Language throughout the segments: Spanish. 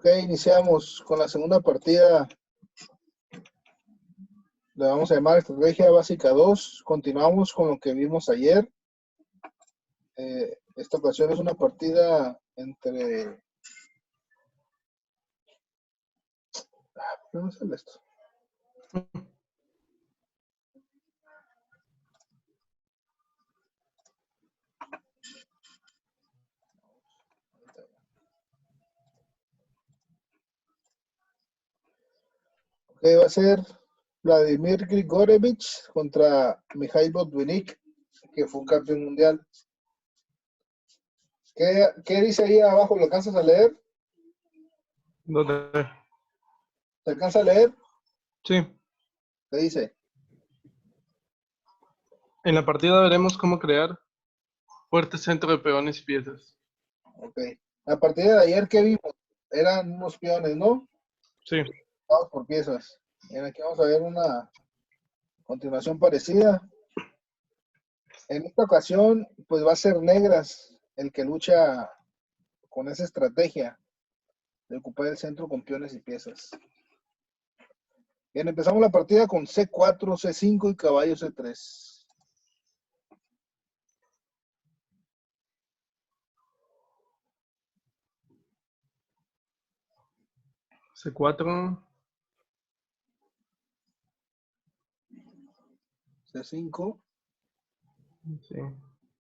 Ok, iniciamos con la segunda partida. Le vamos a llamar Estrategia Básica 2. Continuamos con lo que vimos ayer. Esta ocasión es una partida entre... ¿Cómo sale esto? Ok, va a ser Vladimir Grigorevich contra Mikhail Botvinnik, que fue un campeón mundial. ¿Qué dice ahí abajo? ¿Lo alcanzas a leer? ¿Dónde? ¿Se alcanza a leer? Sí. ¿Qué dice? En la partida veremos cómo crear fuerte centro de peones y piezas. Ok. La partida de ayer que vimos eran unos peones, ¿no? Sí. Vamos por piezas. Bien, aquí vamos a ver una continuación parecida. En esta ocasión, pues va a ser negras el que lucha con esa estrategia de ocupar el centro con peones y piezas. Bien, empezamos la partida con C4, C5 y caballo C3. C4. C5, Sí.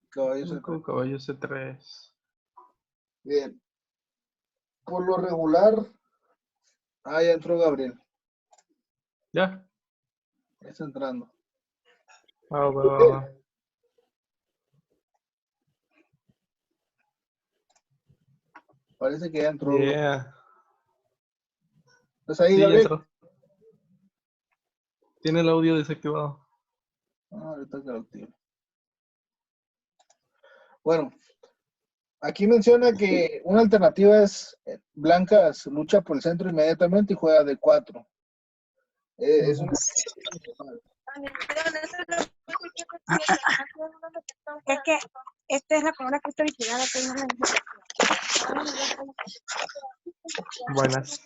caballo C5, C3. caballo C3. Bien. Por lo regular, ya entró Gabriel. ¿Ya? Ya está entrando. Va. Parece que ya entró. Yeah. ¿Estás ahí, Sí, ya Gabriel? entró. Tiene el audio desactivado. Ahorita que lo active. Bueno, aquí menciona que una alternativa es Blancas lucha por el centro inmediatamente y juega de 4. Es una... Es que esta es la palabra que está vigilada. Buenas.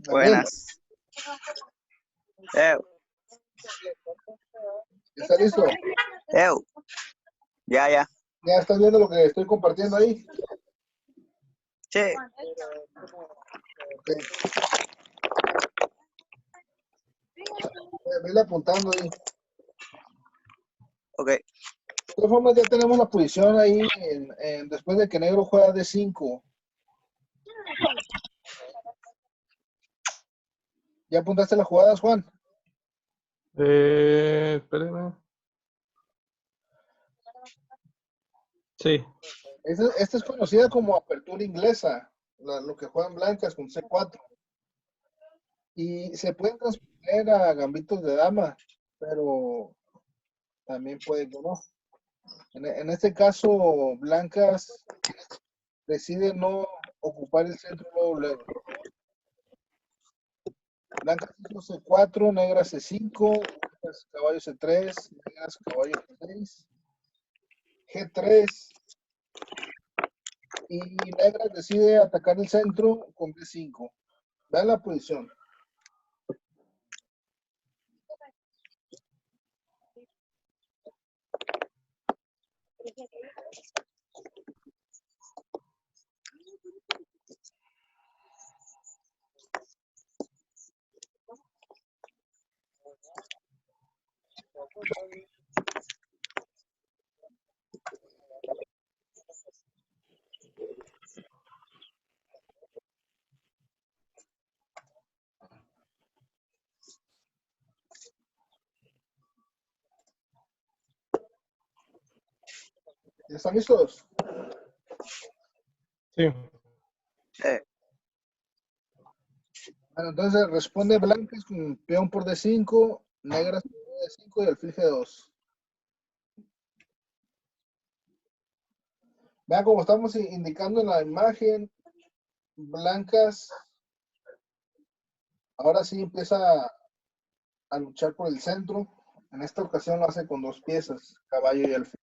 Buenas. ¿Está listo? Ya. ¿Ya estás viendo lo que estoy compartiendo ahí? Sí. Okay. Vele apuntando ahí. Ok. De todas formas, ya tenemos la posición ahí después de que negro juega de 5. ¿Ya apuntaste las jugadas, Juan? Espérame. Sí. Esta es conocida como apertura inglesa, lo que juegan blancas con C4. Y se pueden transponer a gambitos de dama, pero también puede que no. En este caso, blancas decide no ocupar el centro luego. Blancas hizo C4, negras C5, negras caballo C3, negras caballo C6, G3, y negras decide atacar el centro con D5. Vean la posición. ¿Ya están listos? Sí. Bueno, entonces responde blancas con peón por D5, negras por D5 y alfil G2. Vean como estamos indicando en la imagen, blancas ahora sí empieza a luchar por el centro. En esta ocasión lo hace con 2 piezas, caballo y alfil.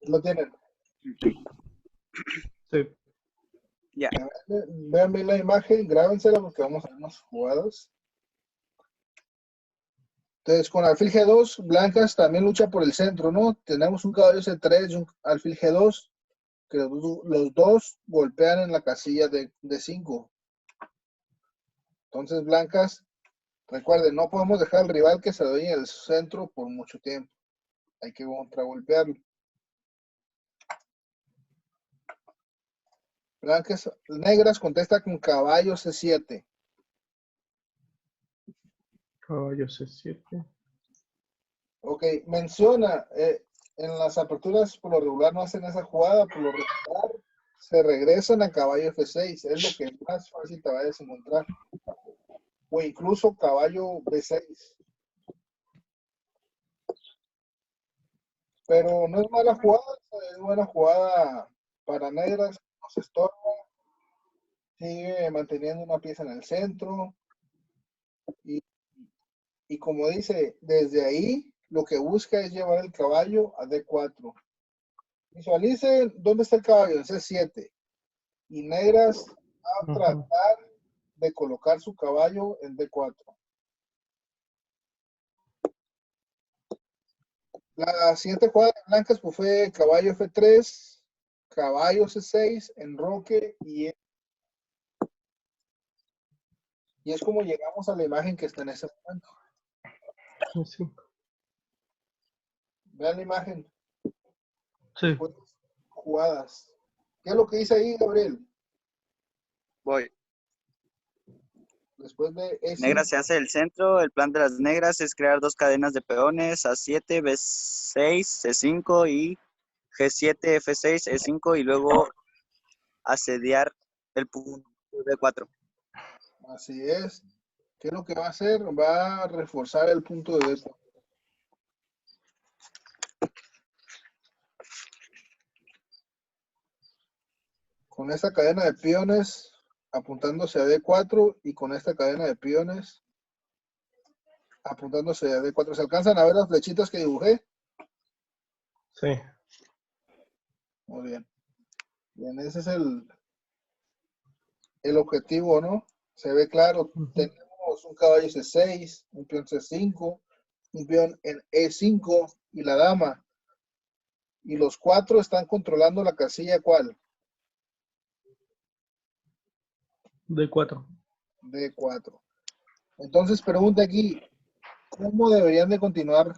¿Lo tienen? Sí. Ya. Vean bien la imagen, grábensela porque vamos a ver unas jugadas. Entonces, con alfil G2, blancas también lucha por el centro, ¿no? Tenemos un caballo C3 y un alfil G2, que los dos golpean en la casilla de 5. Entonces, blancas, recuerden, no podemos dejar al rival que se adueñe el centro por mucho tiempo. Hay que contragolpearlo. Blancas, negras contesta con caballo C7. Caballo C7. Ok, menciona, en las aperturas por lo regular no hacen esa jugada, por lo regular se regresan a caballo F6, es lo que más fácil te vayas a encontrar. O incluso caballo B6. Pero no es mala jugada, es buena jugada para negras, no se estorba, sigue manteniendo una pieza en el centro. Y como dice, desde ahí lo que busca es llevar el caballo a D4. Visualicen dónde está el caballo, en C7. Y negras va a tratar de colocar su caballo en D4. La siguiente jugada de blancas pues fue caballo F3, caballo C6, enroque y es como llegamos a la imagen que está en ese momento. Sí. Vean la imagen. Sí. Después, jugadas. ¿Qué es lo que dice ahí, Gabriel? Voy. Después de ese. Negra se hace el centro. El plan de las negras es crear 2 cadenas de peones, A7, B6, C5 y G7, F6, E5 y luego asediar el punto D4. Así es. ¿Qué es lo que va a hacer? Va a reforzar el punto de D4. Con esta cadena de peones apuntándose a D4 y con esta cadena de peones apuntándose a D4. ¿Se alcanzan a ver las flechitas que dibujé? Sí. Muy bien. Bien, ese es el objetivo, ¿no? Se ve claro. Tenemos un caballo C6, un peón C5, un peón en E5 y la dama. Y los 4 están controlando la casilla, ¿cuál? D4. D4. Entonces, pregunta aquí, ¿cómo deberían de continuar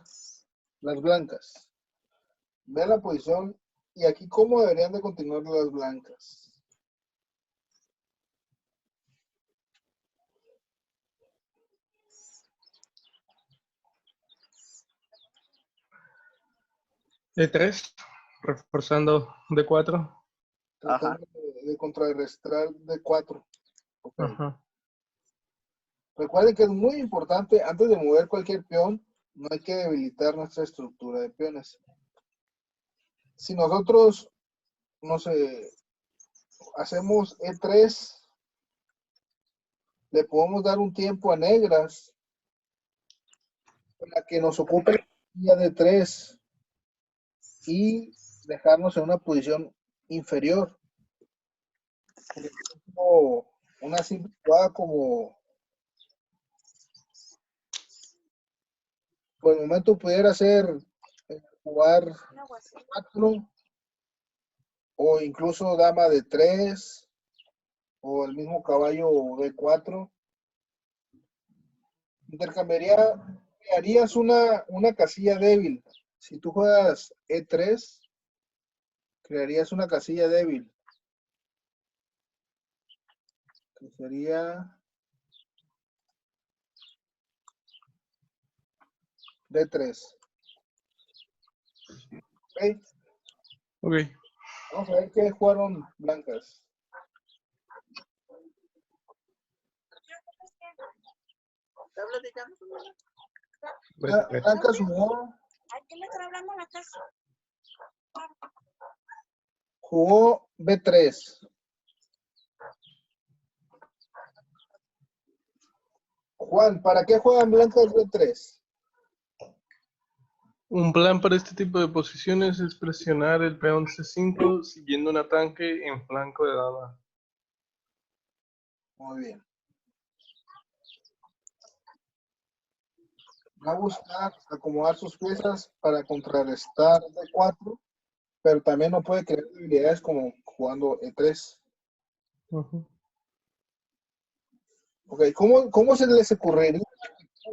las blancas? Ve la posición y aquí cómo deberían de continuar las blancas. D3. Reforzando D4. Tratando de contrarrestar D4. Okay. Ajá. Recuerden que es muy importante, antes de mover cualquier peón, no hay que debilitar nuestra estructura de peones. Si nosotros, no sé, hacemos E3, le podemos dar un tiempo a negras para que nos ocupe la casilla de 3 y dejarnos en una posición inferior. Por ejemplo, una simple jugada como por el momento pudiera ser jugar 4 o incluso dama de 3 o el mismo caballo D4. Harías una casilla débil. Si tú juegas E3, crearías una casilla débil. Que sería D3. ¿Ok? Ok. Vamos a ver qué jugaron blancas. Blancas jugó B3. Juan, ¿para qué juegan blancas B3? Un plan para este tipo de posiciones es presionar el peón C5 siguiendo un ataque en flanco de dama. Muy bien. Va a buscar acomodar sus piezas para contrarrestar D4, pero también no puede crear debilidades como jugando E3. Ujú. Ok, ¿cómo se les ocurriría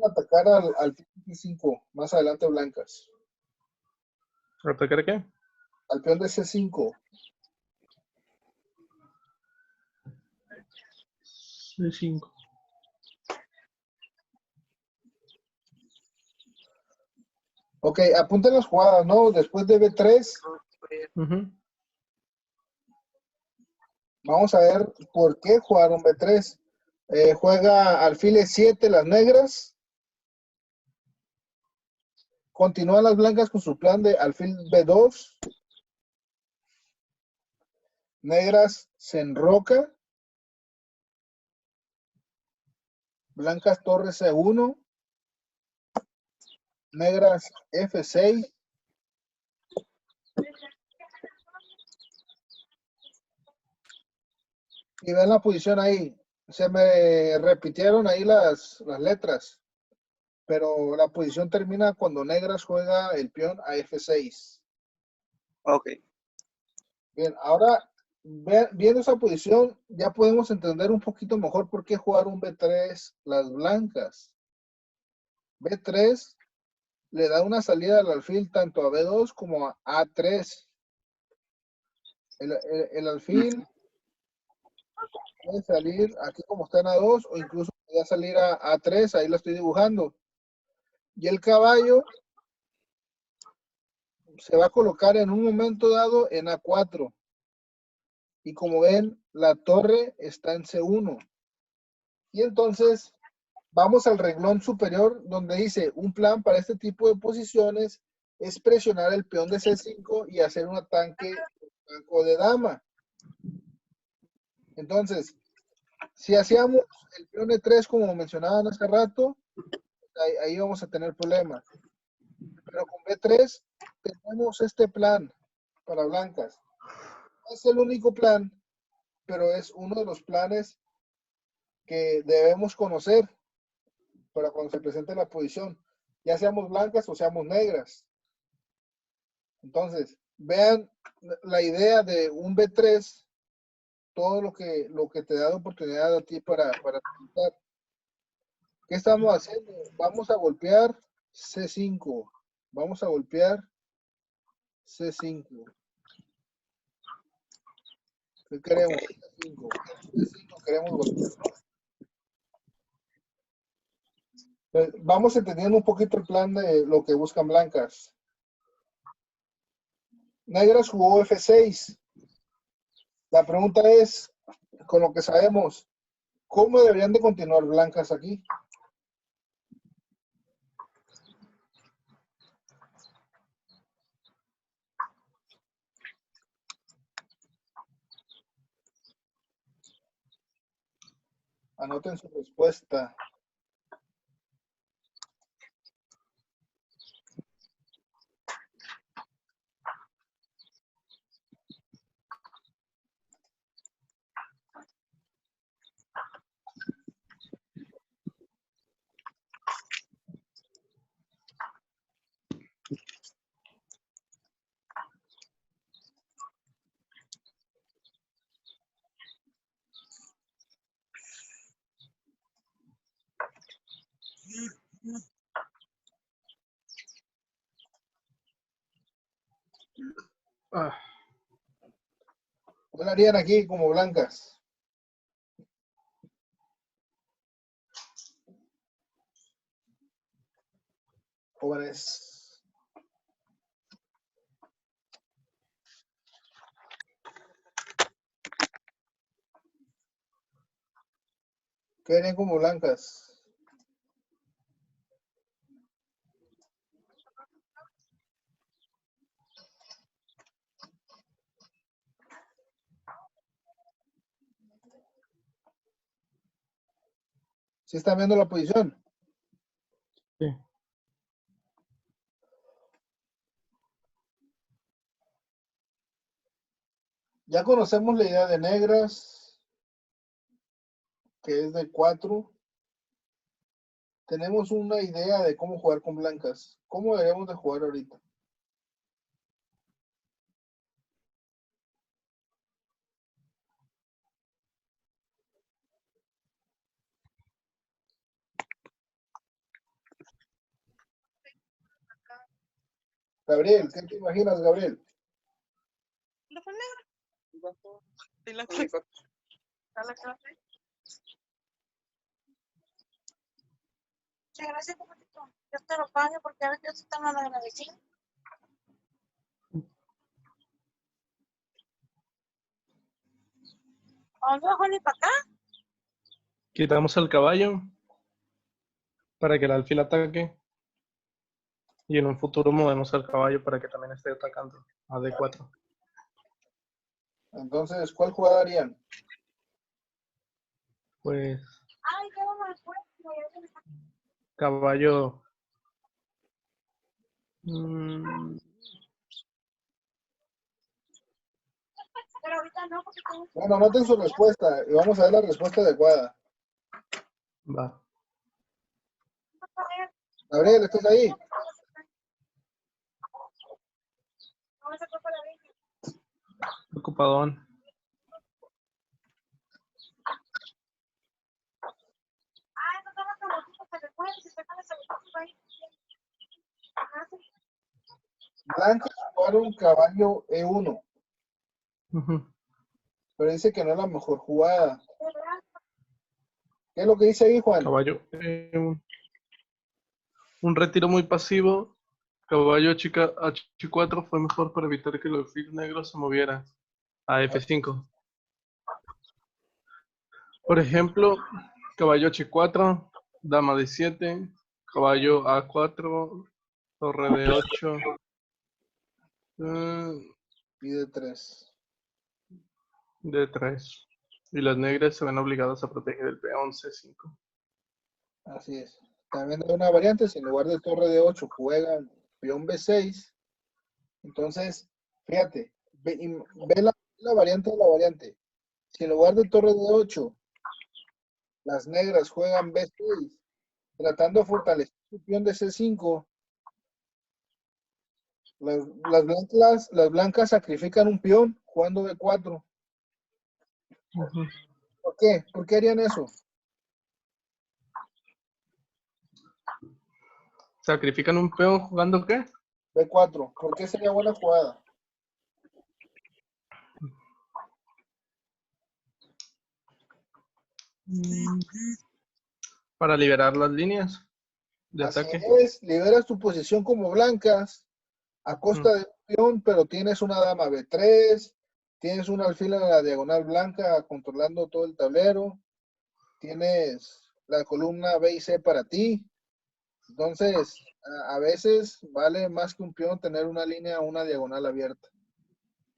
atacar al peón C5 más adelante blancas? ¿Atacar qué? Al peón de C5. C5. Ok, apunten las jugadas, ¿no? Después de B3, Ujú. vamos a ver por qué jugaron B3. Juega alfil E7 las negras. Continúan las blancas con su plan de alfil B2. Negras se enroca. Blancas torre C1. Negras F6. Y ven la posición ahí. Se me repitieron ahí las letras. Pero la posición termina cuando negras juega el peón a F6. Ok. Bien, ahora viendo esa posición, ya podemos entender un poquito mejor por qué jugar un B3 las blancas. B3 le da una salida al alfil tanto a B2 como a A3. El alfil puede salir aquí como está en A2 o incluso puede salir a A3, ahí lo estoy dibujando. Y el caballo se va a colocar en un momento dado en A4. Y como ven, la torre está en C1. Y entonces vamos al renglón superior donde dice un plan para este tipo de posiciones es presionar el peón de C5 y hacer un ataque blanco de dama. Entonces, si hacíamos el peón E3 como mencionaban hace rato, ahí vamos a tener problemas. Pero con B3 tenemos este plan para blancas. No es el único plan, pero es uno de los planes que debemos conocer para cuando se presente la posición, ya seamos blancas o seamos negras. Entonces, vean la idea de un B3, todo lo que te da la oportunidad a ti para utilizar. ¿Qué estamos haciendo? Vamos a golpear C5. Vamos a golpear C5. ¿Qué queremos? C5. C5 queremos golpear. Vamos entendiendo un poquito el plan de lo que buscan blancas. Negras jugó F6. La pregunta es, con lo que sabemos, ¿cómo deberían de continuar blancas aquí? Anoten su respuesta. Ah, ¿Qué harían aquí como blancas? Jóvenes. ¿Qué harían como blancas? ¿Sí están viendo la posición? sí. Ya conocemos la idea de negras, que es de 4. Tenemos una idea de cómo jugar con blancas. ¿Cómo deberíamos de jugar ahorita? Gabriel, ¿qué te imaginas, Gabriel? ¿Lo fue negro? Sí, la clase. ¿Está la clase? Sí, gracias, papacito. Yo te lo pago porque a veces están mal agradecidos. ¿A dónde bajó ni para acá? Quitamos el caballo para que el alfil ataque. Y en un futuro movemos al caballo para que también esté atacando a D4. Entonces, ¿cuál jugada harían? Pues Ay, qué vamos después. caballo. Pero ahorita no, porque tengo que Bueno, noten su respuesta y vamos a ver la respuesta adecuada. Va. correr. Gabriel, ¿estás ahí? Vamos a para ver. Ocupadón. Ay, no están las sabotitas, se recuerden, se sacan las sabotitas ahí. Ajá, sí. Blancos jugaron caballo E1, Ujú. pero dice que no es la mejor jugada. ¿Qué es lo que dice ahí, Juan? Caballo. Un retiro muy pasivo. Caballo H4 fue mejor para evitar que el alfil negro se moviera a F5. Por ejemplo, caballo H4, dama D7, caballo A4, torre D8, Y de 3. D3. Y las negras se ven obligadas a proteger el peón C5. Así es. También hay una variante, si en lugar de torre de 8 juegan peón B6, entonces, fíjate, ve la variante de la variante. Si en lugar de torre de 8, las negras juegan B6, tratando de fortalecer su peón de C5, las blancas sacrifican un peón jugando B4. Ujú. ¿Por qué? ¿Por qué harían eso? ¿Sacrifican un peón jugando qué? B4. ¿Por qué sería buena jugada? Para liberar las líneas de Así ataque. es, liberas tu posición como blancas a costa de un peón, pero tienes una dama B3, tienes un alfil en la diagonal blanca controlando todo el tablero, tienes la columna B y C para ti. Entonces, a veces vale más que un peón tener una línea o una diagonal abierta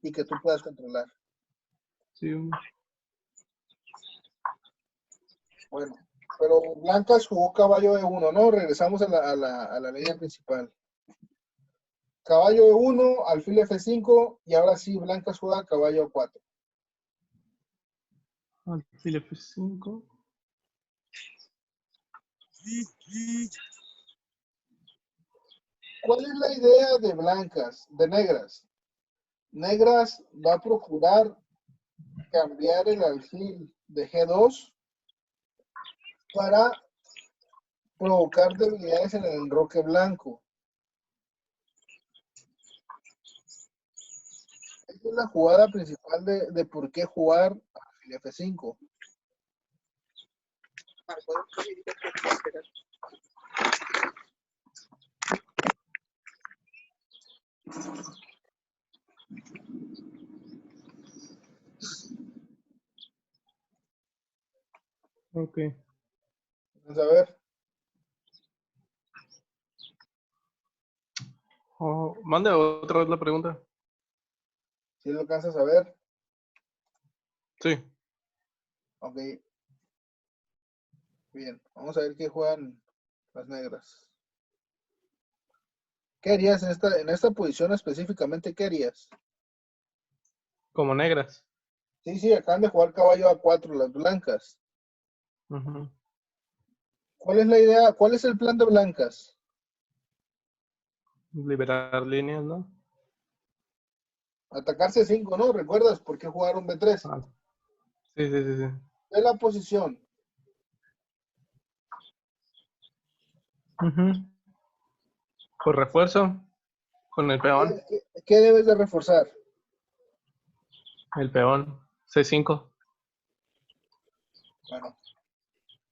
y que tú puedas controlar. Sí. Bueno, pero blancas jugó caballo E1, ¿no? Regresamos a la línea principal. Caballo E1, alfil F5 y ahora sí, blancas juega caballo A4. Alfil F5. ¿Cuál es la idea de blancas, de negras? Negras va a procurar cambiar el alfil de G2 para provocar debilidades en el enroque blanco. Esta es la jugada principal de por qué jugar alfil F5. Ok. Vamos a ver. Mande otra vez la pregunta. Si lo alcanzas a ver. Sí. Ok. Bien. Vamos a ver qué juegan las negras. ¿Qué harías en esta posición específicamente? ¿Qué harías? Como negras. Sí, acaban de jugar caballo A4 las blancas. Ujú. ¿Cuál es la idea? ¿Cuál es el plan de blancas? Liberar líneas, ¿no? Atacar C5, ¿no? ¿Recuerdas por qué jugaron B3? Ah, sí. Es la posición. Ujú. Por refuerzo, con el peón. ¿Qué debes de reforzar? El peón. C5. Bueno,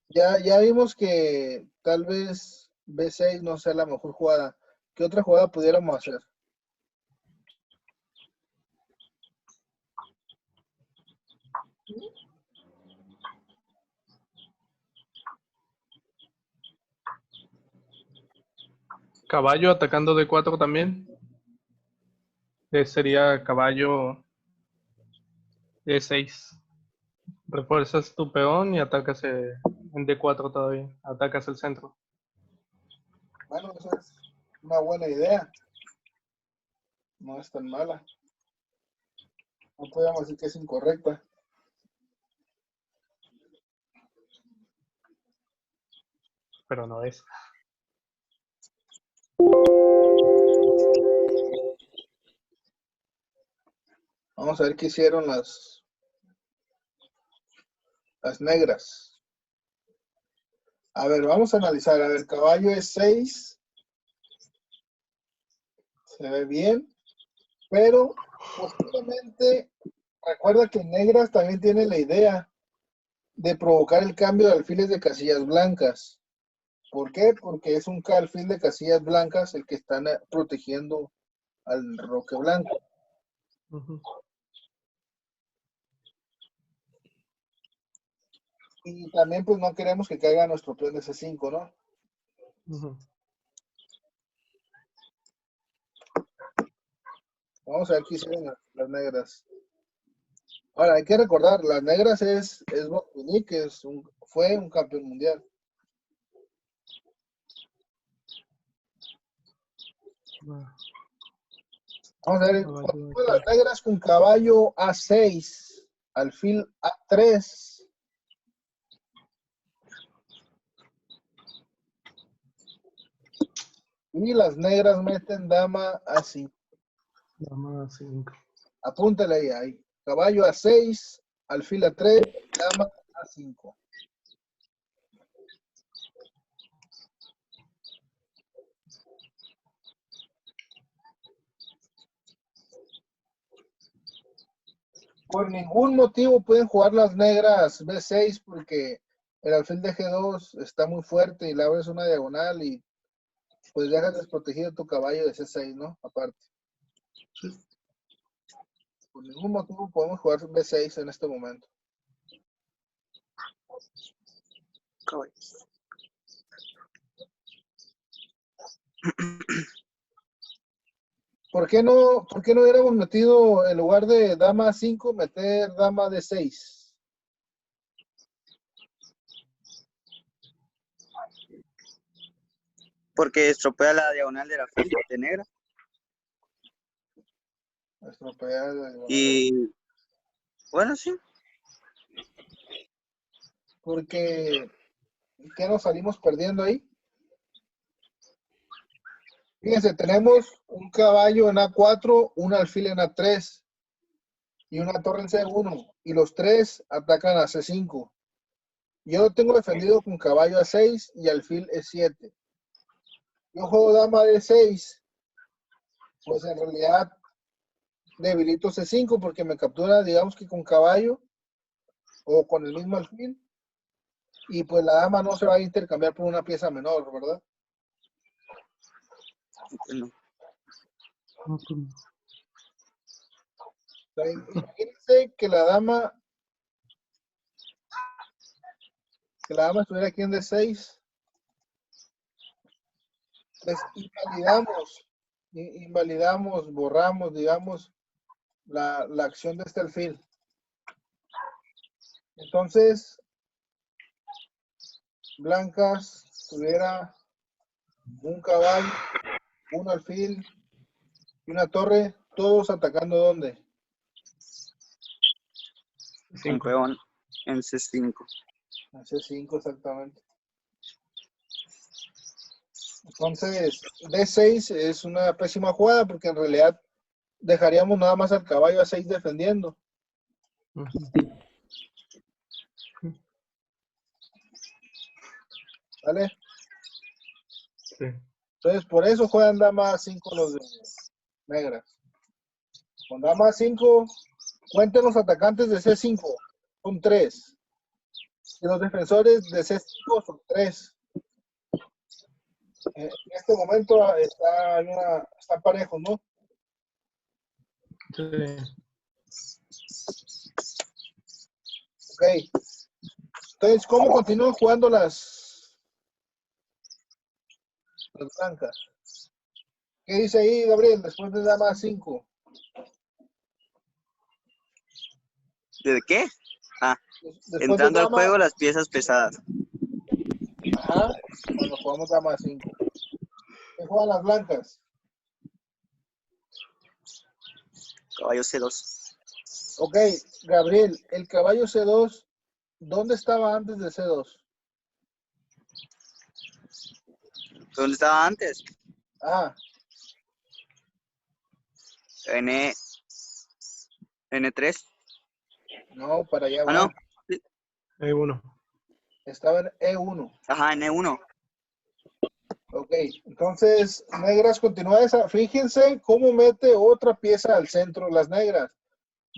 ya vimos que tal vez B6 no sea la mejor jugada. ¿Qué otra jugada pudiéramos hacer? Caballo atacando D4 también. Sería caballo E6. Refuerzas tu peón y atacas en D4 todavía. Atacas el centro. Bueno, esa es una buena idea. No es tan mala. No podemos decir que es incorrecta. Pero no es. Vamos a ver qué hicieron las negras. A ver, vamos a analizar. A ver, caballo E6. Se ve bien. Pero posiblemente, recuerda que negras también tiene la idea de provocar el cambio de alfiles de casillas blancas. ¿Por qué? Porque es un alfil de casillas blancas el que están protegiendo al roque blanco. Ujú. Y también pues no queremos que caiga nuestro peón de C5, ¿no? Ujú. Vamos a ver qué hicieron las negras. Ahora, hay que recordar, las negras es Botvinnik, que fue un campeón mundial. Vamos a ver, Caballo las E6. negras con caballo A6, alfil A3. Y las negras meten dama A5. Dama 5. Apúntale ahí. Caballo A6, alfil A3, dama A5. Por ningún motivo pueden jugar las negras B6 porque el alfil de G2 está muy fuerte y le abres una diagonal y pues dejas desprotegido tu caballo de C6, ¿no? Aparte. Por ningún motivo podemos jugar B6 en este momento. Caballo. ¿Por qué no hubiéramos metido en lugar de dama A5, meter dama D6? Porque estropea la diagonal de la fil de negra. Estropear la diagonal. Y bueno, sí. Porque, ¿qué nos salimos perdiendo ahí? Fíjense, tenemos un caballo en A4, un alfil en A3 y una torre en C1. Y los tres atacan a C5. Yo lo tengo defendido con caballo A6 y alfil E7. Yo juego dama D6. Pues en realidad debilito C5 porque me captura, digamos que con caballo o con el mismo alfil. Y pues la dama no se va a intercambiar por una pieza menor, ¿verdad? No. O sea, imagínense que la dama estuviera aquí en D6. Pues invalidamos, borramos, digamos, la acción de este alfil. Entonces, blancas tuviera un caballo, un alfil y una torre, todos atacando ¿dónde? un 5. peón en C5. C5 exactamente. Entonces, D6 es una pésima jugada porque en realidad dejaríamos nada más al caballo a 6 defendiendo. ¿Vale? Sí. Entonces, por eso juegan dama A5 los de negras. Con dama A5, cuenten los atacantes de C5, son 3. Y los defensores de C5 son 3. En este momento están parejos, ¿no? Sí. Ok. Entonces, ¿cómo continúan jugando las blancas? ¿Qué dice ahí, Gabriel, después de dama A5? ¿De qué? Ah, Después de entrando al dama, juego las piezas pesadas. ajá, cuando jugamos dama A5. ¿Qué juegan las blancas? Caballo C2. Ok, Gabriel, el caballo C2, ¿dónde estaba antes de C2? ¿Dónde estaba antes? Ah, N3. no, para allá Ah, no. va. E1. Estaba en E1. Ajá, N1. Ok, entonces, negras, continúa esa. Fíjense cómo mete otra pieza al centro las negras.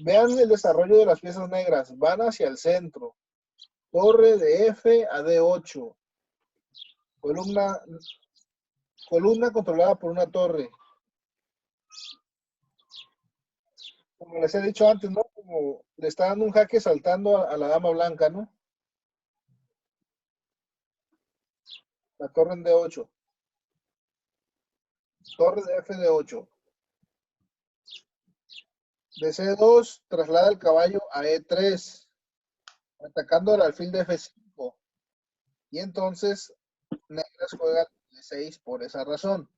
Vean el desarrollo de las piezas negras. Van hacia el centro. Torre de F a D8. Columna controlada por una torre. Como les he dicho antes, ¿no? Como le está dando un jaque saltando a la dama blanca, ¿no? La torre en D8. Torre de F de 8. De C2 traslada el caballo a E3, atacando al alfil de F5. Y entonces negras juegan E6 por esa razón.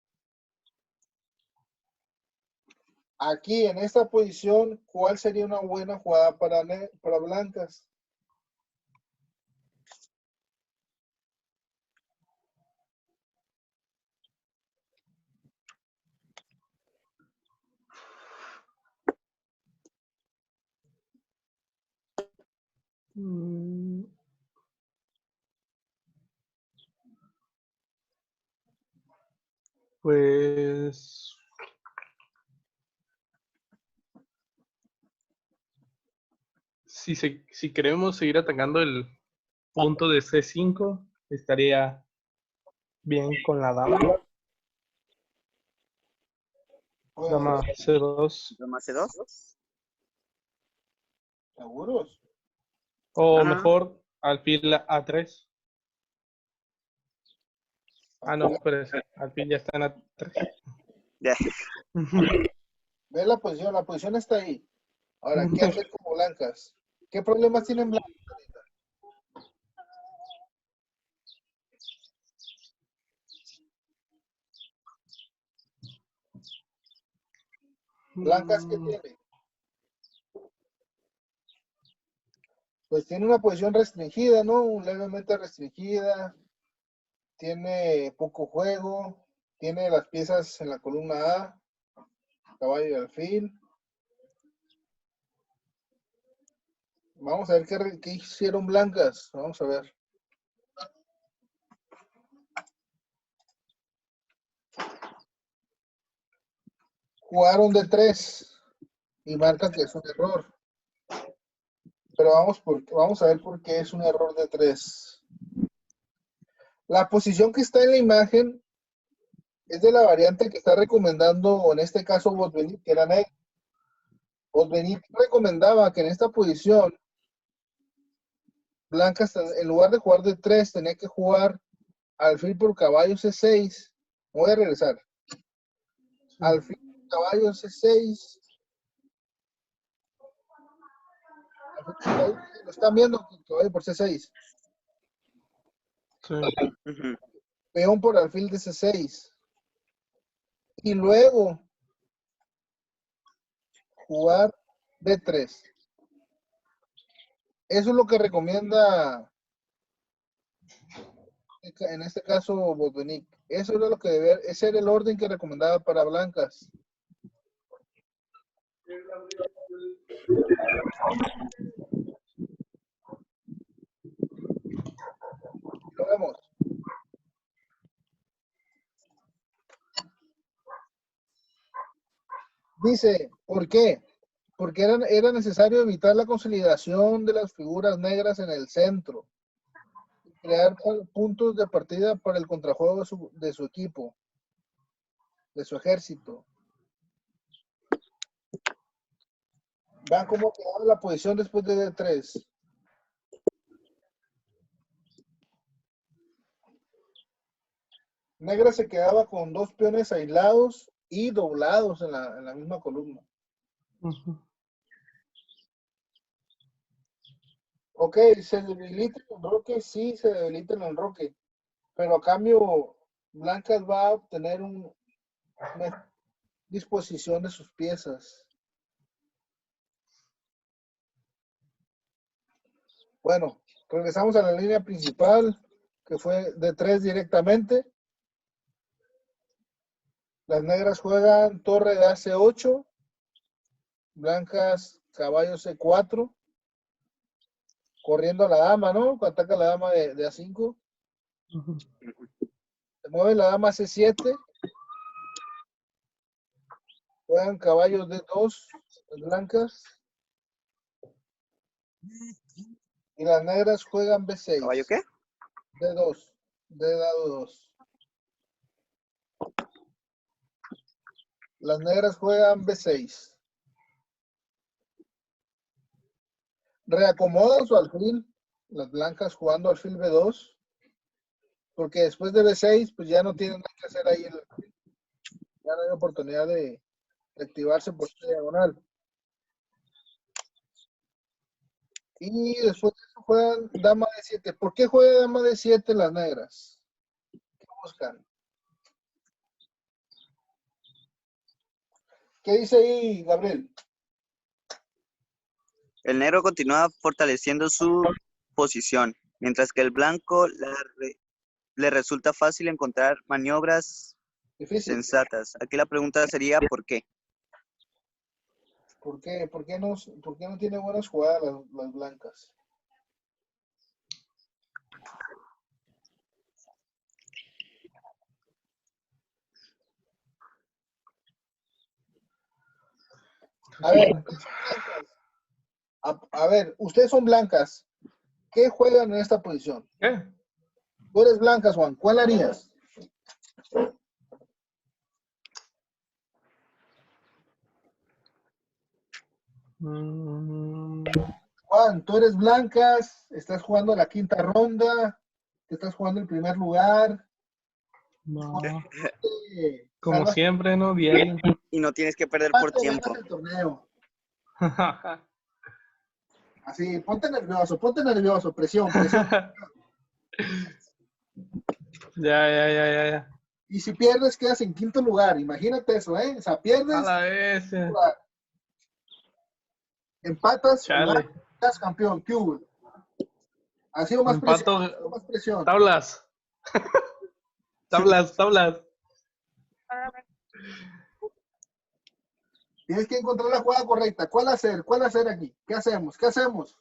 Aquí en esta posición, ¿cuál sería una buena jugada para blancas? Mm, Pues si queremos seguir atacando el punto de C5, estaría bien con la dama. Dama C2. Dama C2. ¿Seguros? O Ajá. mejor, alfil A3. Ah, no, espérese. Alfil ya está en A3. Ya. Ve la posición está ahí. Ahora, ¿qué hacer como blancas? ¿Qué problemas tienen blancas? Blancas, ¿qué tiene? Pues tiene una posición restringida, ¿no? Levemente restringida. Tiene poco juego. Tiene las piezas en la columna A. Caballo y alfil. Vamos a ver qué hicieron blancas. Vamos a ver. Jugaron de 3 y marcan que es un error. Pero vamos a ver por qué es un error de 3. La posición que está en la imagen es de la variante que está recomendando, o en este caso, Botvinnik, que era negro. Botvinnik recomendaba que en esta posición, blancas, en lugar de jugar de 3, tenía que jugar alfil por caballo C6. Voy a regresar. Alfil por caballo C6. Lo están viendo, caballo por C6. Sí. Ujú. Peón por alfil de C6. Y luego jugar D3. Eso es lo que recomienda, en este caso, Botvinnik. Eso era lo que ese era el orden que recomendaba para blancas. Lo vemos. Dice, ¿por qué? Porque era necesario evitar la consolidación de las figuras negras en el centro, crear puntos de partida para el contrajuego de su equipo, de su ejército. Vean cómo quedaba la posición después de D3. Negra se quedaba con 2 peones aislados y doblados en la misma columna. Ok, se debilita el enroque, sí, se debilita el enroque, pero a cambio blancas va a obtener una disposición de sus piezas. Bueno, regresamos a la línea principal, que fue de 3 directamente. Las negras juegan torre de AC8, blancas caballo C4, corriendo a la dama, ¿no? Ataca a la dama de A5. Se mueve la dama C7. Juegan caballos D2, las blancas. Y las negras juegan B6. ¿Caballo qué? D2, D dado 2. Las negras juegan B6. Reacomodan su alfil, las blancas jugando alfil B2, porque después de B6, pues ya no tienen nada que hacer ahí, ya no hay oportunidad de activarse por esta diagonal. Y después de eso juegan dama D7. ¿Por qué juega dama D7 las negras? ¿Qué buscan? ¿Qué dice ahí, Gabriel? El negro continúa fortaleciendo su posición, mientras que el blanco le resulta fácil encontrar maniobras Difícil. sensatas. Aquí la pregunta sería ¿por qué? ¿Por qué? ¿Por qué no tiene buenas jugadas las blancas? A ver, ustedes son blancas. ¿Qué juegan en esta posición? ¿Qué? Tú eres blanca, Juan. ¿Cuál harías? Juan, tú eres blancas, estás jugando la quinta ronda, te estás jugando el primer lugar. No. Eh, Como salvas- siempre, ¿no? Diario. Y no tienes que perder por te tiempo. ganas el torneo. Así, ponte nervioso, presión, presión. Ya. Y si pierdes, quedas en quinto lugar. Imagínate eso, ¿eh? O sea, pierdes, A la vez. empatas, Chale. quedas campeón. ¿Qué hubo? Ha sido más Empato. presión. Ha sido más presión. Tablas. Tablas. Tienes que encontrar la jugada correcta. ¿Cuál hacer? ¿Cuál hacer aquí? ¿Qué hacemos? ¿Qué hacemos?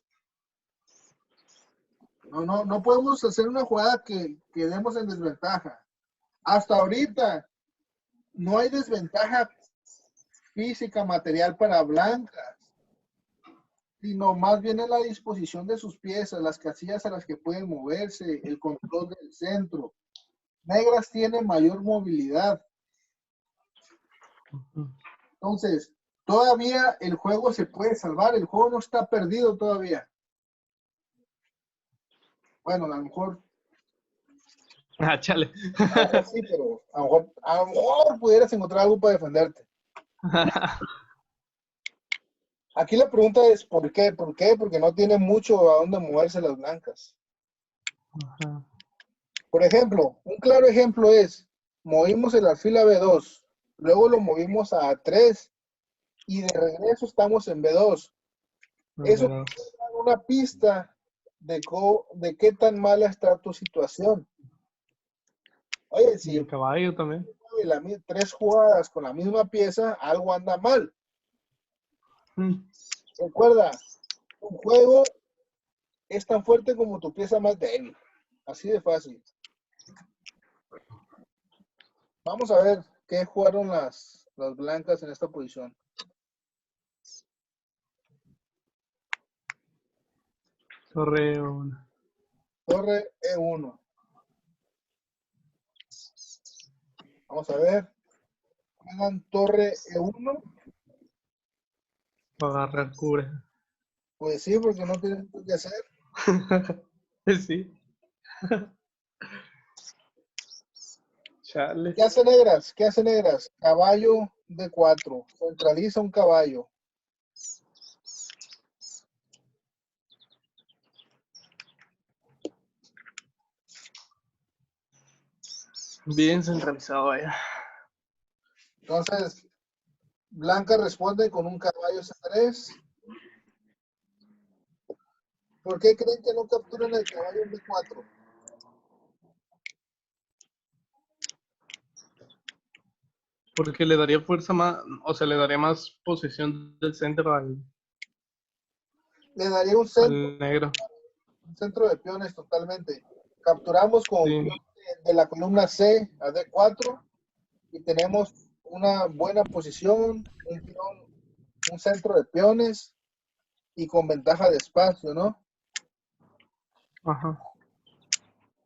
No podemos hacer una jugada que quedemos en desventaja. Hasta ahorita no hay desventaja física, material para blancas, sino más bien es la disposición de sus piezas, las casillas a las que pueden moverse, el control del centro. Negras tienen mayor movilidad. Entonces, todavía el juego se puede salvar, el juego no está perdido todavía. Bueno, a lo mejor Chale. sí, pero a lo mejor pudieras encontrar algo para defenderte. Aquí la pregunta es ¿por qué? ¿Por qué? Porque no tiene mucho a dónde moverse las blancas. Por ejemplo, un claro ejemplo es, movimos el alfil a B2, luego lo movimos a A3 y de regreso estamos en B2. Eso es algo una pista de qué tan mala está tu situación. Oye, Y si el caballo también. 3 jugadas con la misma pieza, algo anda mal. Mm. Recuerda, un juego es tan fuerte como tu pieza más débil. Así de fácil. Vamos a ver qué jugaron las blancas en esta posición. Torreón. Torre E1. Vamos a ver. Juegan torre E1. Para agarrar cura. Pues sí, porque no tienen qué hacer. Sí. Chale. ¿Qué hace negras? ¿Qué hace negras? Caballo D4. Centraliza un caballo. Bien centralizado, vaya. Entonces, blanca responde con un caballo C3. ¿Por qué creen que no capturan el caballo en B4? Porque le daría fuerza más, o sea, le daría más posesión del centro Le daría al negro. un centro de peones totalmente. Capturamos con Sí. peón de la columna C a D4 y tenemos una buena posición, un centro de peones y con ventaja de espacio, ¿no? Ajá.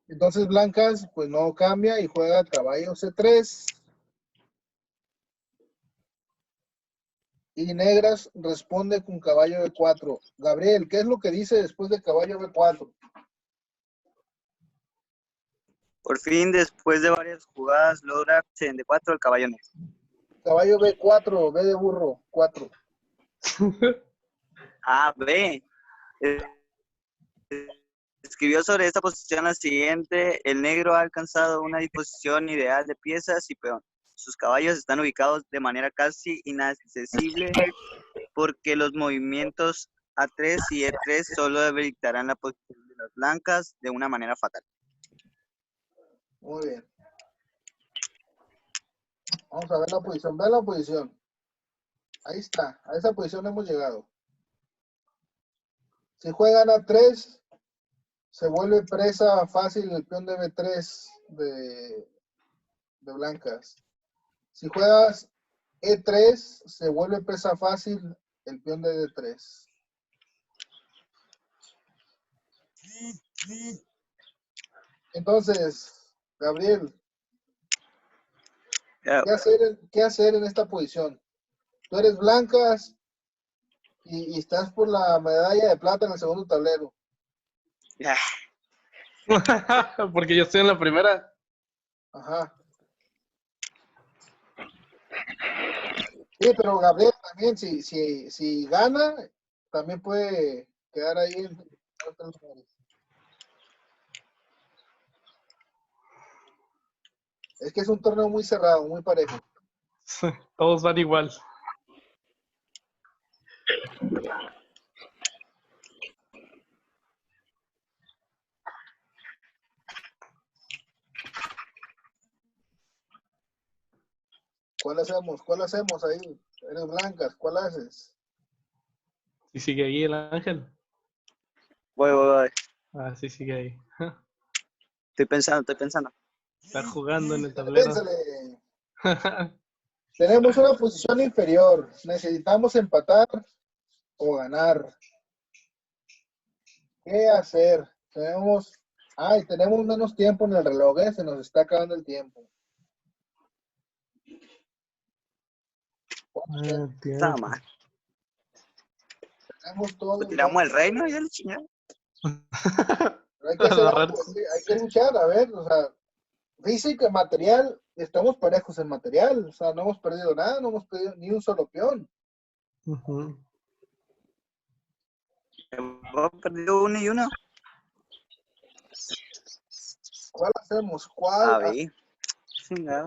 Entonces blancas pues no cambia y juega caballo C3 y negras responde con caballo B4. Gabriel, ¿qué es lo que dice después de caballo B4? Por fin, después de varias jugadas, logra en D4 el caballo negro. Caballo B4, B de burro, 4. Ah, B. Escribió sobre esta posición la siguiente: el negro ha alcanzado una disposición ideal de piezas y peón. Sus caballos están ubicados de manera casi inaccesible porque los movimientos A3 y E3 solo debilitarán la posición de las blancas de una manera fatal. Muy bien. Vamos a ver la posición. Ve la posición. Ahí está. A esa posición hemos llegado. Si juegan A3, se vuelve presa fácil el peón de B3 de blancas. Si juegas E3, se vuelve presa fácil el peón de D3. Entonces, Gabriel, ¿qué hacer en esta posición? Tú eres blancas y estás por la medalla de plata en el segundo tablero. Ya. Porque yo estoy en la primera. Ajá. Sí, pero Gabriel también, si gana, también puede quedar ahí en otros lugares. Es que es un torneo muy cerrado, muy parejo. Todos van igual. ¿Cuál hacemos? ¿Cuál hacemos ahí? Eres blancas, ¿cuál haces? ¿Y sigue ahí el ángel? Voy. Ah, sí, sigue ahí. Estoy pensando. Está jugando en el Piénsale, tablero. piénsale. Tenemos una posición inferior. Necesitamos empatar o ganar. ¿Qué hacer? Tenemos menos tiempo en el reloj, se nos está acabando el tiempo. Está mal. Tenemos todo Pues el tiramos el tiempo. reino y el chingado. Pero hay que hacer algo, hay que luchar, a ver, o sea, física, material, estamos parejos en material, o sea, no hemos perdido nada, no hemos perdido ni un solo peón. Ujú. Hemos perdido uno y uno. ¿Cuál hacemos? A ver. Chingado.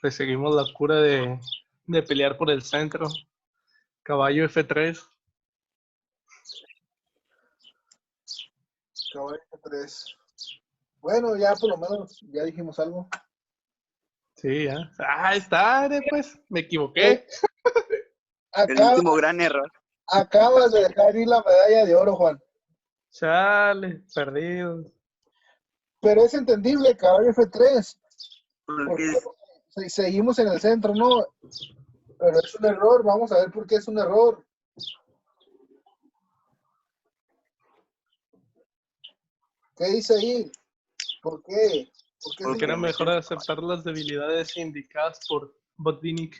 Pues seguimos la cura de pelear por el centro. Caballo F3. Caballo F3. Bueno, ya por lo menos ya dijimos algo. Sí, ya. Ah, está, pues. Me equivoqué. El último gran error. Acabas de dejar ir la medalla de oro, Juan. Chale, perdido. Pero es entendible, caballo F3. Porque Porque seguimos en el centro, ¿no? Pero es un error. Vamos a ver por qué es un error. ¿Qué dice ahí? ¿Por qué? ¿Por qué Porque era se- mejor aceptar las debilidades indicadas por Botvinnik.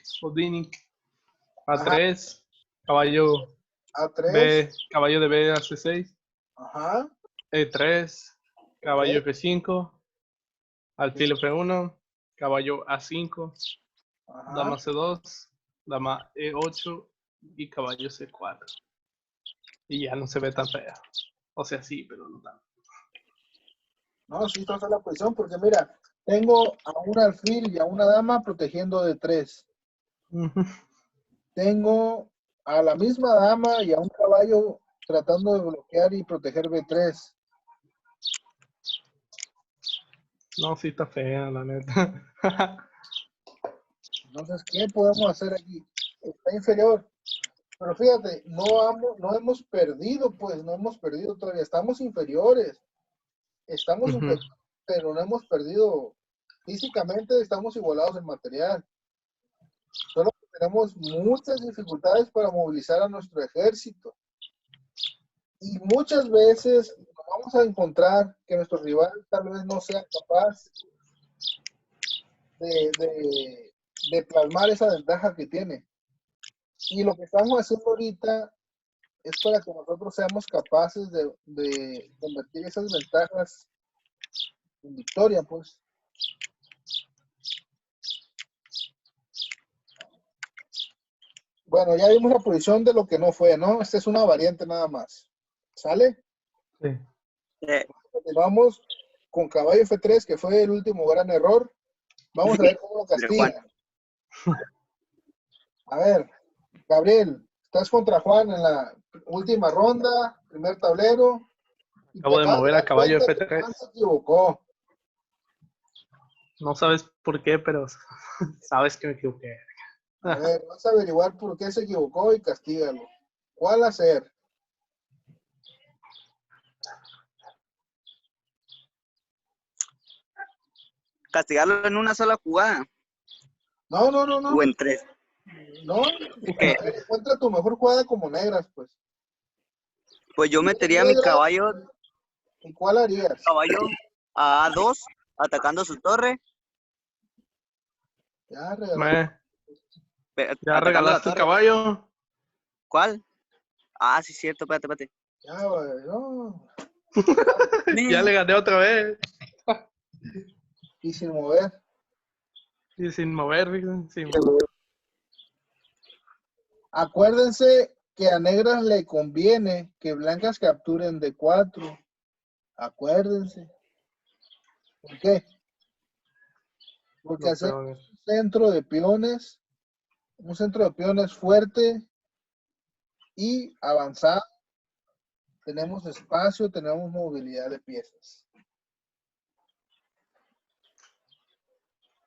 Ajá, A3, caballo A3. B, caballo de B a C6, Ajá. E3, caballo Ok. F5, alfil F1, caballo A5, dama Ajá. C2, dama E8 y caballo C4. Y ya no se ve tan fea. O sea, sí, pero no tanto. No, sí, esta es la posición, porque mira, tengo a un alfil y a una dama protegiendo de 3. Tengo a la misma dama y a un caballo tratando de bloquear y proteger B3. No, sí está fea, la neta. Entonces, ¿qué podemos hacer aquí? Está inferior. Pero fíjate, no hemos perdido, pues, no hemos perdido todavía. Estamos inferiores. Estamos inferiores, pero no hemos perdido. Físicamente estamos igualados en material. Solo que tenemos muchas dificultades para movilizar a nuestro ejército. Y muchas veces nos vamos a encontrar que nuestro rival tal vez no sea capaz de plasmar esa ventaja que tiene. Y lo que estamos haciendo ahorita es para que nosotros seamos capaces de convertir esas ventajas en victoria, pues. Bueno, ya vimos la posición de lo que no fue, ¿no? Esta es una variante nada más. ¿Sale? Sí. Continuamos con caballo F3, que fue el último gran error. Vamos a ver cómo lo castiga. A ver, Gabriel, estás contra Juan en la última ronda, primer tablero. Y Acabo de mover a caballo cuenta que Juan F3. se equivocó. No sabes por qué, pero sabes que me equivoqué. A ver, vas a averiguar por qué se equivocó y castígalo. ¿Cuál hacer? castigarlo en una sola jugada No. o en 3. No, ¿Qué? encuentra tu mejor jugada como negras, pues. Pues yo metería mi caballo ¿Y cuál harías? a A2 atacando su torre. Ya regalaste. Ya Atacando la regalaste el torre. caballo. ¿Cuál? Ah, sí, cierto, espérate. Ya, güey, no. Ya le gané otra vez. Y sin mover. Y sin mover, sin mover. Acuérdense que a negras le conviene que blancas capturen de 4. Acuérdense. ¿Por qué? Porque Los hacer peones. un centro de piones fuerte y avanzado, tenemos espacio, tenemos movilidad de piezas.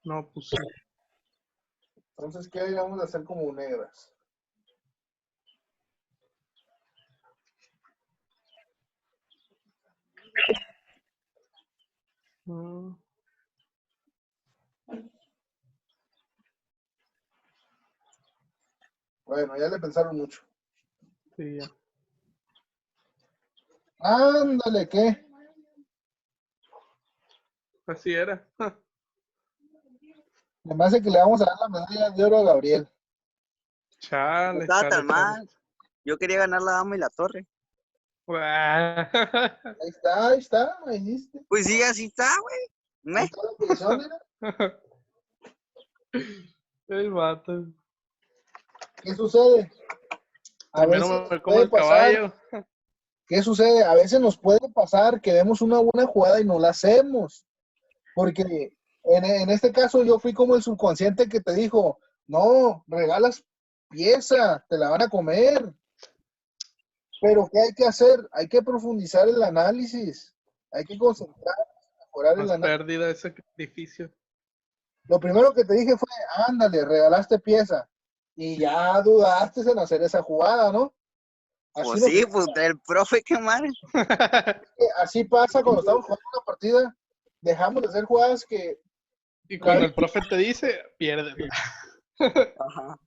No, pues sí. Entonces, ¿qué vamos a hacer como negras? Bueno, ya le pensaron mucho. Sí, ya. Ándale, ¿qué? Así era. Me hace que le vamos a dar la medalla de oro a Gabriel. No Chale, estaba chale, tan chale. mal. Yo quería ganar la dama y la torre. Ahí está, ahí viste. Pues sí, así está, güey. Ahí está la posición, mira. El vato. ¿Qué sucede? A Primero veces me nos como puede el pasar. caballo. ¿Qué sucede? A veces nos puede pasar que vemos una buena jugada y no la hacemos. Porque En este caso yo fui como el subconsciente que te dijo, no, regalas pieza, te la van a comer. Pero ¿qué hay que hacer? Hay que profundizar el análisis, hay que concentrar, mejorar el Más análisis. pérdida ese sacrificio. Lo primero que te dije fue, ándale, regalaste pieza. Y ya dudaste en hacer esa jugada, ¿no? Así, Pues no sí, pasa. pues el profe, qué mal. Así pasa cuando estamos jugando una partida, dejamos de hacer jugadas que Y cuando el profe te dice, pierde. Ajá.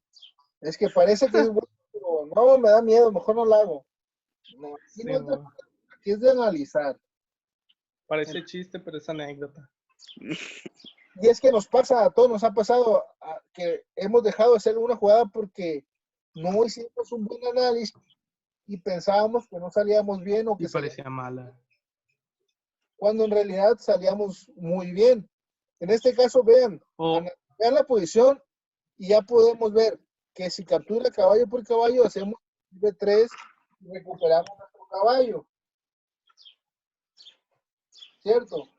es que parece que es bueno, pero no, me da miedo, mejor no la hago. No, aquí, Sí, no es de, no. aquí es de analizar. Parece chiste, pero es anécdota. Y es que nos pasa, a todos nos ha pasado que hemos dejado de hacer una jugada porque no hicimos un buen análisis y pensábamos que no salíamos bien o Y que salíamos, parecía mala. cuando en realidad salíamos muy bien. En este caso, vean, O, vean la posición y ya podemos ver que si captura caballo por caballo, hacemos B3 y recuperamos nuestro caballo. ¿Cierto?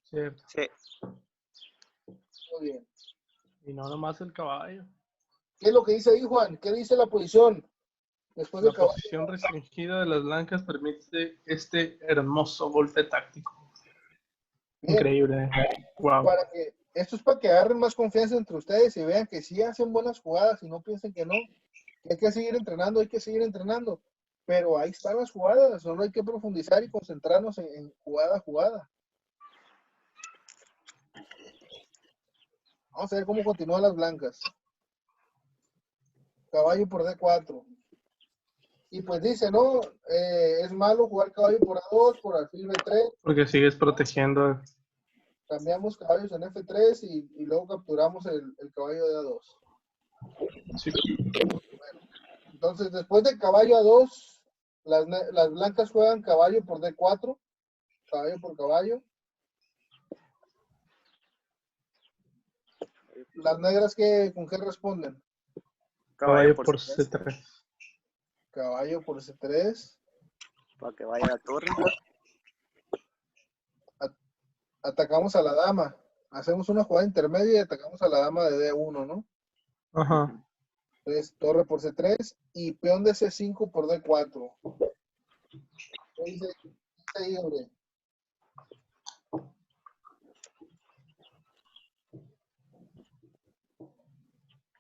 cierto. Sí. Muy bien. Y no nomás el caballo. ¿Qué es lo que dice ahí, Juan? ¿Qué dice la posición? Después La del caballo. posición restringida de las blancas permite este hermoso golpe táctico. Bien, Increíble. Wow. esto es para que agarren más confianza entre ustedes y vean que sí hacen buenas jugadas y no piensen que no. Que hay que seguir entrenando, hay que seguir entrenando. Pero ahí están las jugadas, solo hay que profundizar y concentrarnos en jugada a jugada. Vamos a ver cómo continúan las blancas. Caballo por D4. Y pues dice, no, es malo jugar caballo por A2, por alfil B3. Porque sigues protegiendo. Cambiamos caballos en F3 y luego capturamos el caballo de A2. Sí. Entonces, después de caballo A2, las blancas juegan caballo por D4, caballo por caballo. Las negras, ¿con qué responden? Caballo por C3. Caballo por C3. Para que vaya a la torre. Atacamos a la dama. Hacemos una jugada intermedia y atacamos a la dama de D1, ¿no? Ajá. Entonces, torre por C3 y peón de C5 por D4. ¿Qué dice ahí, hombre?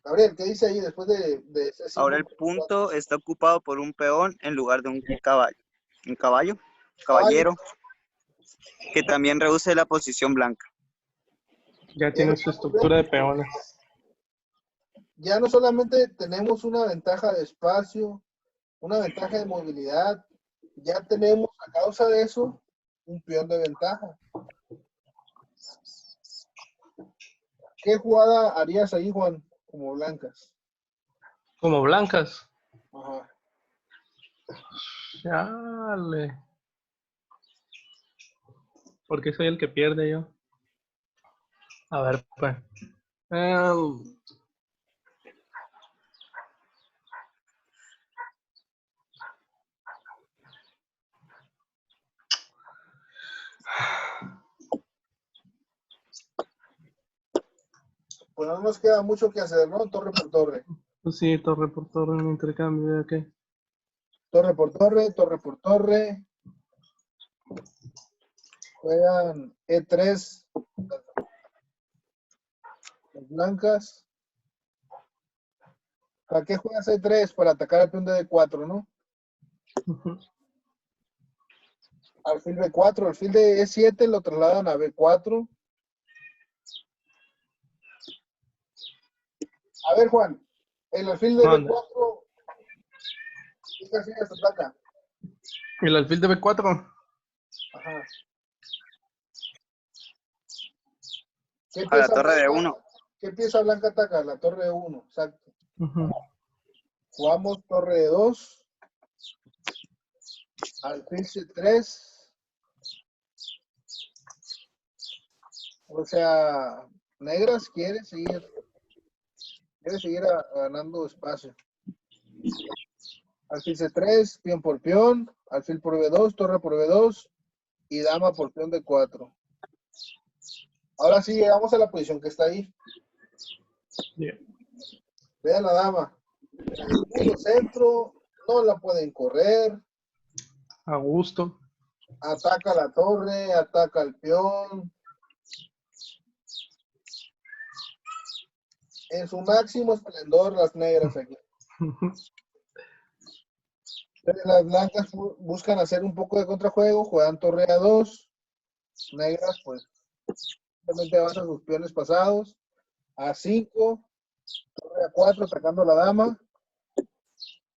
Gabriel, ¿qué dice ahí después de C5? Ahora el punto está ocupado por un peón en lugar de un caballo. Un caballo, caballero, que también reduce la posición blanca. Ya tiene su estructura de peones. Ya no solamente tenemos una ventaja de espacio, una ventaja de movilidad, ya tenemos a causa de eso un peón de ventaja. ¿Qué jugada harías ahí, Juan, como blancas? Como blancas. Ajá. Chale. Porque soy el que pierde yo. A ver, pues. Pues no nos queda mucho que hacer, ¿no? Torre por torre. Pues sí, torre por torre, un intercambio de qué. Torre por torre, torre por torre. Juegan E3 las blancas. ¿Para qué juegas E3? Para atacar al peón de D4, ¿no? Alfil B4, alfil de E7 lo trasladan a B4. A ver, Juan, el alfil de ¿Dónde? B4, ¿qué casillas ataca? El alfil de B4. Ajá. ¿Qué A la pieza torre de blanca? 1. ¿Qué pieza blanca ataca? La torre de 1, exacto. Ujú. Jugamos torre de 2. Alfil C3. O sea, negras quiere seguir ganando espacio. Alfil C3, peón por peón, alfil por B2, torre por B2 y dama por peón D4. Ahora sí llegamos a la posición que está ahí. Bien. Vean la dama. En el puro centro, no la pueden correr. A gusto. Ataca la torre, ataca el peón. En su máximo esplendor, las negras aquí. Las blancas buscan hacer un poco de contrajuego, juegan torre a 2. Negras, pues, simplemente avanzan sus peones pasados. A 5, torre a 4, atacando a la dama.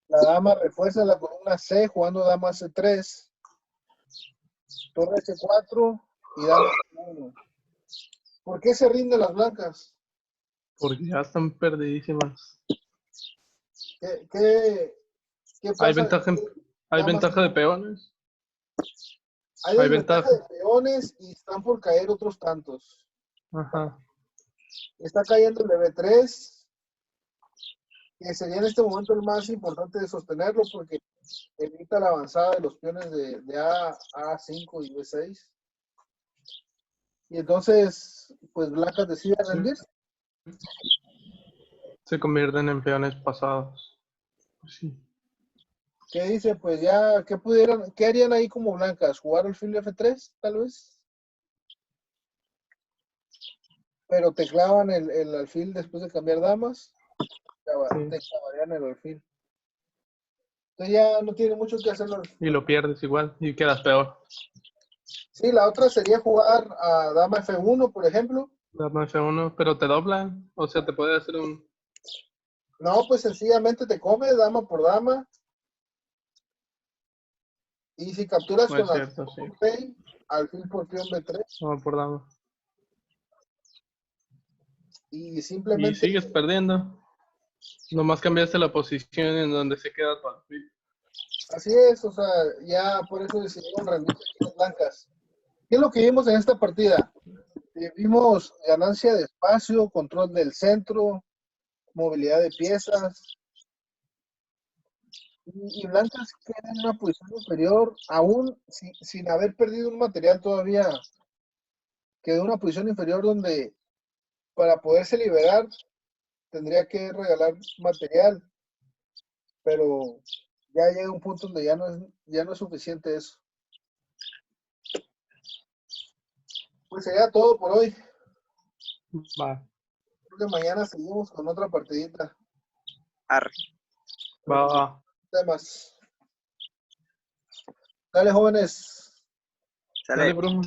La dama refuerza la columna C, jugando dama C3. Torre C4 y dama C1. ¿Por qué se rinden las blancas? Porque ya están perdidísimas. ¿Qué pasa? Hay ventaja, hay Damas- ventaja de peones. Hay hay desventaja ventaja. de peones y están por caer otros tantos. Ajá. Está cayendo el de B3, que sería en este momento el más importante de sostenerlo porque evita la avanzada de los peones de A5 y B6. Y entonces, pues Blancas decide rendirse. Se convierten en peones pasados. Pues sí. ¿Qué dice? Pues ya, ¿qué harían ahí como Blancas? ¿Jugar alfil F3, tal vez? Pero te clavan el alfil después de cambiar damas. Te clavarían el alfil. Entonces ya no tiene mucho que hacer. Y lo pierdes igual y quedas peor. Sí, la otra sería jugar a dama F1, por ejemplo. Dama F1, pero te doblan. O sea, te puede hacer un... No, pues sencillamente te come dama por dama. Y si capturas No con es cierto, sí. alfil por rey, alfil por peón B3. No, por dama. Y Y simplemente, sigues perdiendo. Nomás cambiaste la posición en donde se queda tu alfil. así es, o sea, ya por eso decidieron rendirse aquí las blancas. ¿Qué es lo que vimos en esta partida? Vimos ganancia de espacio, control del centro, movilidad de piezas. Y Blancas queda en una posición inferior, aún sin haber perdido un material todavía. Quedó en una posición inferior donde para poderse liberar tendría que regalar material, pero ya llega un punto donde ya no es suficiente eso. Pues sería todo por hoy. Va. Creo que mañana seguimos con otra partidita. Arre. Va. Temas. Dale, jóvenes. Sale. Dale, bro.